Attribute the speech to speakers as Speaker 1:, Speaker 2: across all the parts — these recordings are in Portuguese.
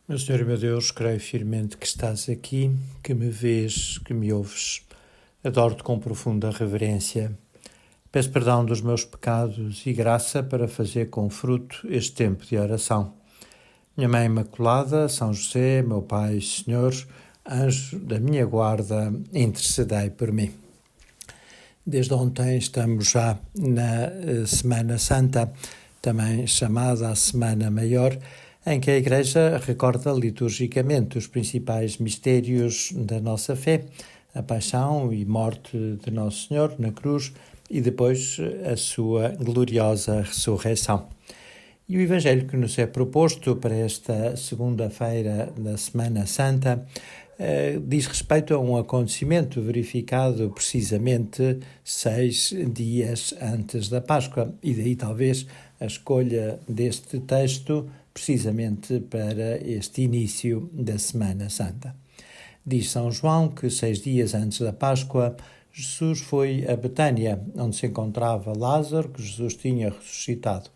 Speaker 1: Meu Senhor e meu Deus, creio firmemente que estás aqui, que me vês, que me ouves. Adoro-te com profunda reverência. Peço perdão dos meus pecados e graça para fazer com fruto este tempo de oração. Minha Mãe Imaculada, São José, meu Pai, Senhor, anjo da minha guarda, intercedei por mim. Desde ontem estamos já na Semana Santa, também chamada a Semana Maior, em que a Igreja recorda liturgicamente os principais mistérios da nossa fé, a paixão e morte de Nosso Senhor na cruz e depois a sua gloriosa ressurreição. E o Evangelho que nos é proposto para esta segunda-feira da Semana Santa diz respeito a um acontecimento verificado precisamente 6 dias antes da Páscoa, e daí talvez a escolha deste texto precisamente para este início da Semana Santa. Diz São João que 6 dias antes da Páscoa, Jesus foi a Betânia, onde se encontrava Lázaro, que Jesus tinha ressuscitado.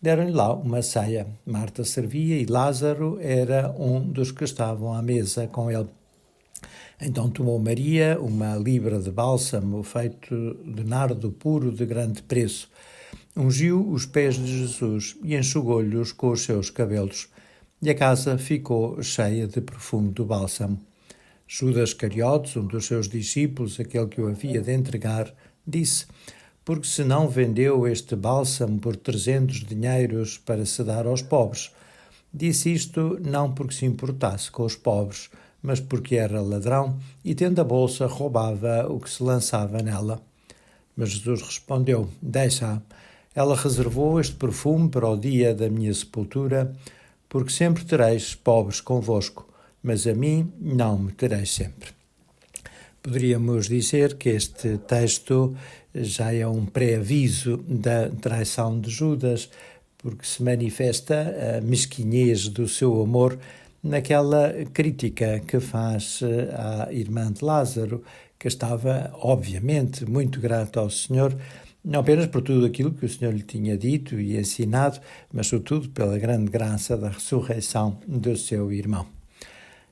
Speaker 1: Deram-lhe lá uma ceia. Marta servia e Lázaro era um dos que estavam à mesa com ele. Então tomou Maria uma libra de bálsamo feito de nardo puro de grande preço, ungiu os pés de Jesus e enxugou-lhes com os seus cabelos, e a casa ficou cheia de perfume do bálsamo. Judas Cariotes, um dos seus discípulos, aquele que o havia de entregar, disse: porque se não vendeu este bálsamo por 300 dinheiros para se dar aos pobres. Disse isto não porque se importasse com os pobres, mas porque era ladrão e, tendo a bolsa, roubava o que se lançava nela. Mas Jesus respondeu: deixa-a. Ela reservou este perfume para o dia da minha sepultura, porque sempre tereis pobres convosco, mas a mim não me tereis sempre. Poderíamos dizer que este texto já é um pré-aviso da traição de Judas, porque se manifesta a mesquinhez do seu amor naquela crítica que faz à irmã de Lázaro, que estava, obviamente, muito grata ao Senhor, não apenas por tudo aquilo que o Senhor lhe tinha dito e ensinado, mas sobretudo pela grande graça da ressurreição do seu irmão.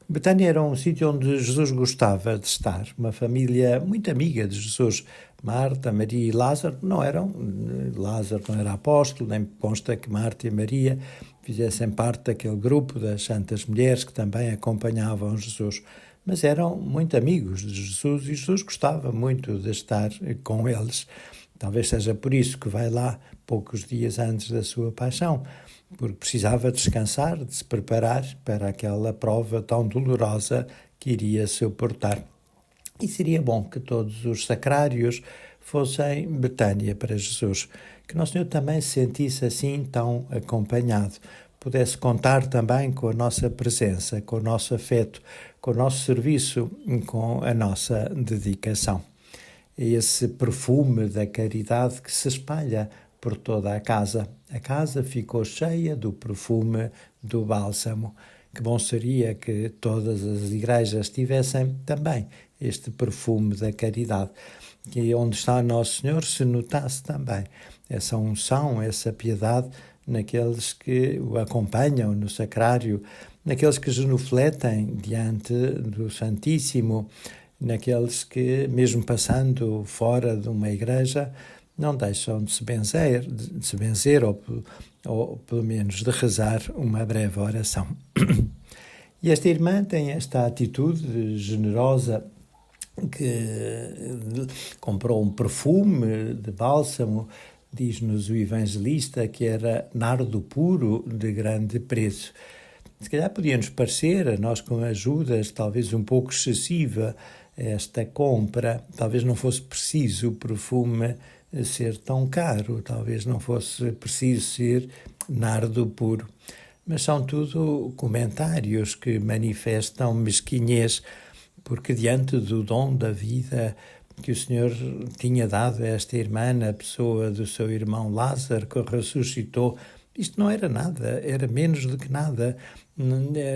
Speaker 1: Betânia era um sítio onde Jesus gostava de estar, uma família muito amiga de Jesus. Marta, Maria e Lázaro não eram, Lázaro não era apóstolo, nem consta que Marta e Maria fizessem parte daquele grupo das santas mulheres que também acompanhavam Jesus, mas eram muito amigos de Jesus e Jesus gostava muito de estar com eles. Talvez seja por isso que vai lá poucos dias antes da sua paixão, porque precisava descansar, de se preparar para aquela prova tão dolorosa que iria suportar. E seria bom que todos os sacrários fossem Betânia para Jesus, que Nosso Senhor também se sentisse assim tão acompanhado, pudesse contar também com a nossa presença, com o nosso afeto, com o nosso serviço, com a nossa dedicação. É esse perfume da caridade que se espalha por toda a casa. A casa ficou cheia do perfume do bálsamo. Que bom seria que todas as igrejas tivessem também este perfume da caridade. Que onde está Nosso Senhor se notasse também essa unção, essa piedade naqueles que o acompanham no sacrário, naqueles que genufletem diante do Santíssimo, naqueles que, mesmo passando fora de uma igreja, não deixam de se benzer ou pelo menos de rezar uma breve oração. E esta irmã tem esta atitude generosa, que comprou um perfume de bálsamo, diz-nos o evangelista, que era nardo puro de grande preço. Se calhar podia-nos parecer, a nós com ajudas, talvez um pouco excessiva esta compra, talvez não fosse preciso o perfume ser tão caro, talvez não fosse preciso ser nardo puro. Mas são tudo comentários que manifestam mesquinhez, porque diante do dom da vida que o Senhor tinha dado a esta irmã na pessoa do seu irmão Lázaro, que ressuscitou, isto não era nada, era menos do que nada.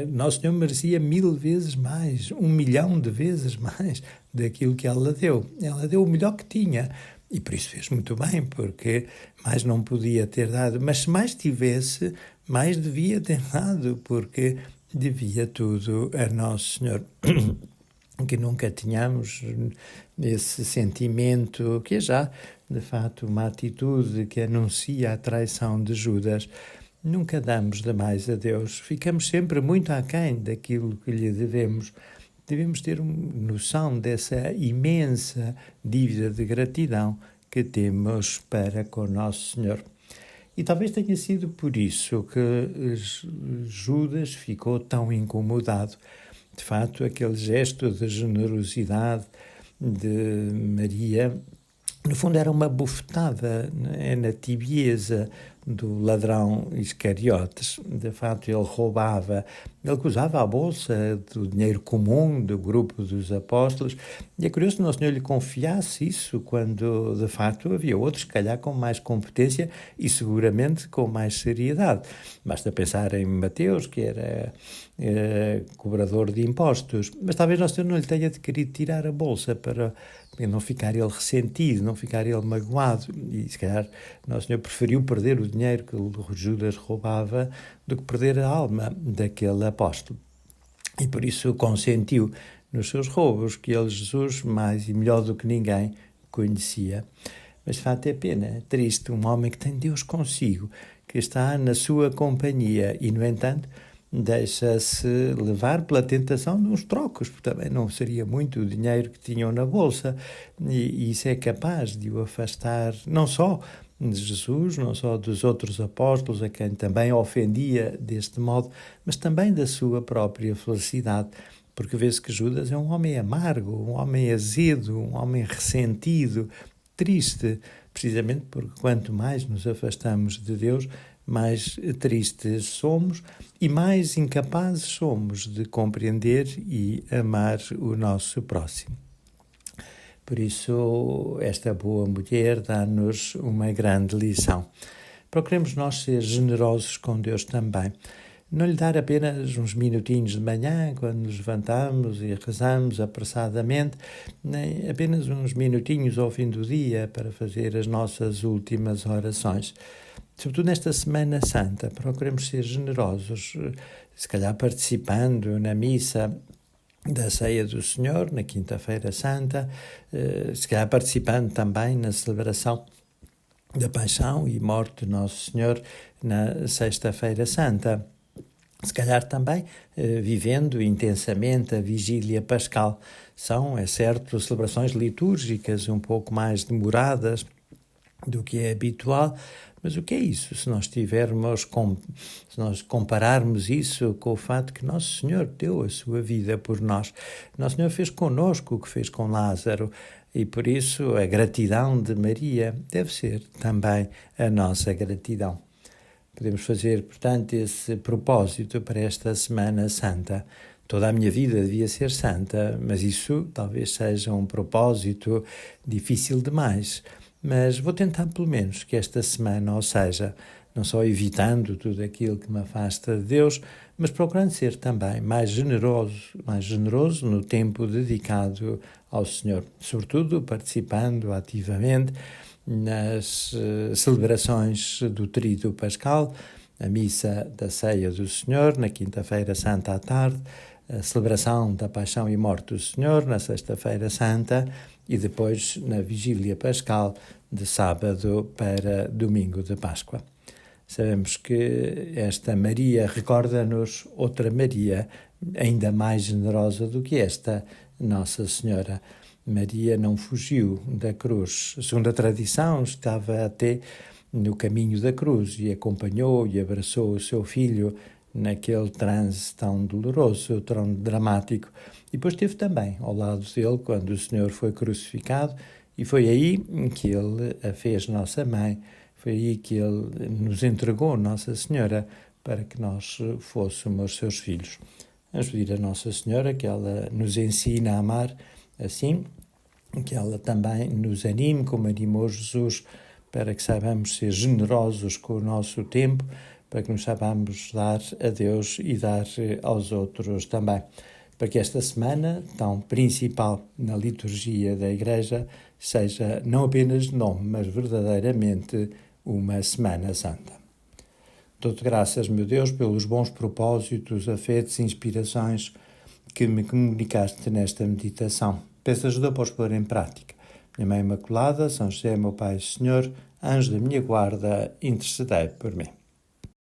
Speaker 1: Nosso Senhor merecia 1000 vezes mais, 1 milhão de vezes mais daquilo que ela deu. Ela deu o melhor que tinha. E por isso fez muito bem, porque mais não podia ter dado. Mas se mais tivesse, mais devia ter dado, porque devia tudo a Nosso Senhor. Que nunca tínhamos esse sentimento, que é já, de fato, uma atitude que anuncia a traição de Judas. Nunca damos demais a Deus, ficamos sempre muito aquém daquilo que lhe devemos. Devemos ter noção dessa imensa dívida de gratidão que temos para com Nosso Senhor. E talvez tenha sido por isso que Judas ficou tão incomodado. De fato, aquele gesto de generosidade de Maria, no fundo, era uma bufetada na tibieza do ladrão Iscariotes. De fato, ele roubava, ele usava a bolsa do dinheiro comum do grupo dos apóstolos, e é curioso que o Nosso Senhor lhe confiasse isso quando, de facto, havia outros, se calhar, com mais competência e seguramente com mais seriedade. Basta pensar em Mateus, que era cobrador de impostos, mas talvez Nosso Senhor não lhe tenha querido tirar a bolsa para não ficar ele ressentido, não ficar ele magoado, e se calhar Nosso Senhor preferiu perder o dinheiro que o Judas roubava do que perder a alma daquele apóstolo. E por isso consentiu nos seus roubos, que ele, Jesus, mais e melhor do que ninguém, conhecia. Mas de facto é pena, é triste, um homem que tem Deus consigo, que está na sua companhia e, no entanto, deixa-se levar pela tentação de uns trocos, porque também não seria muito o dinheiro que tinham na bolsa, e isso é capaz de o afastar não só de Jesus, não só dos outros apóstolos, a quem também ofendia deste modo, mas também da sua própria felicidade, porque vê-se que Judas é um homem amargo, um homem azedo, um homem ressentido, triste, precisamente porque quanto mais nos afastamos de Deus, mais tristes somos e mais incapazes somos de compreender e amar o nosso próximo. Por isso, esta boa mulher dá-nos uma grande lição. Procuremos nós ser generosos com Deus também. Não lhe dar apenas uns minutinhos de manhã, quando nos levantamos e rezamos apressadamente, nem apenas uns minutinhos ao fim do dia para fazer as nossas últimas orações. Sobretudo nesta Semana Santa, procuremos ser generosos, se calhar participando na missa da Ceia do Senhor, na Quinta-feira Santa, se calhar participando também na celebração da Paixão e Morte de Nosso Senhor na Sexta-feira Santa. Se calhar também vivendo intensamente a Vigília Pascal. São, é certo, celebrações litúrgicas um pouco mais demoradas do que é habitual, mas o que é isso? Se nós compararmos isso com o fato que Nosso Senhor deu a sua vida por nós, Nosso Senhor fez connosco o que fez com Lázaro, e por isso a gratidão de Maria deve ser também a nossa gratidão. Podemos fazer, portanto, esse propósito para esta Semana Santa. Toda a minha vida devia ser santa, mas isso talvez seja um propósito difícil demais. Mas vou tentar, pelo menos, que esta semana, ou seja, não só evitando tudo aquilo que me afasta de Deus, mas procurando ser também mais generoso no tempo dedicado ao Senhor, sobretudo participando ativamente nas celebrações do Tríduo Pascal, a missa da Ceia do Senhor, na Quinta-feira Santa à tarde, a celebração da Paixão e Morte do Senhor, na Sexta-feira Santa, e depois na Vigília Pascal, de sábado para domingo de Páscoa. Sabemos que esta Maria recorda-nos outra Maria, ainda mais generosa do que esta, Nossa Senhora. Maria não fugiu da cruz. Segundo a tradição, estava até no caminho da cruz e acompanhou e abraçou o seu filho naquele transe tão doloroso, tão dramático. E depois esteve também ao lado dele quando o Senhor foi crucificado, e foi aí que ele a fez nossa mãe, foi aí que ele nos entregou Nossa Senhora para que nós fôssemos seus filhos. Vamos pedir a Nossa Senhora que ela nos ensine a amar assim, que ela também nos anime, como animou Jesus, para que saibamos ser generosos com o nosso tempo, para que nos saibamos dar a Deus e dar aos outros também. Para que esta semana, tão principal na liturgia da Igreja, seja não apenas de nome, mas verdadeiramente uma Semana Santa. Dou-te graças, meu Deus, pelos bons propósitos, afetos e inspirações que me comunicaste nesta meditação. Peço ajuda para os pôr em prática. Minha Mãe Imaculada, São José, meu Pai e Senhor, anjo da minha guarda, intercedei por mim.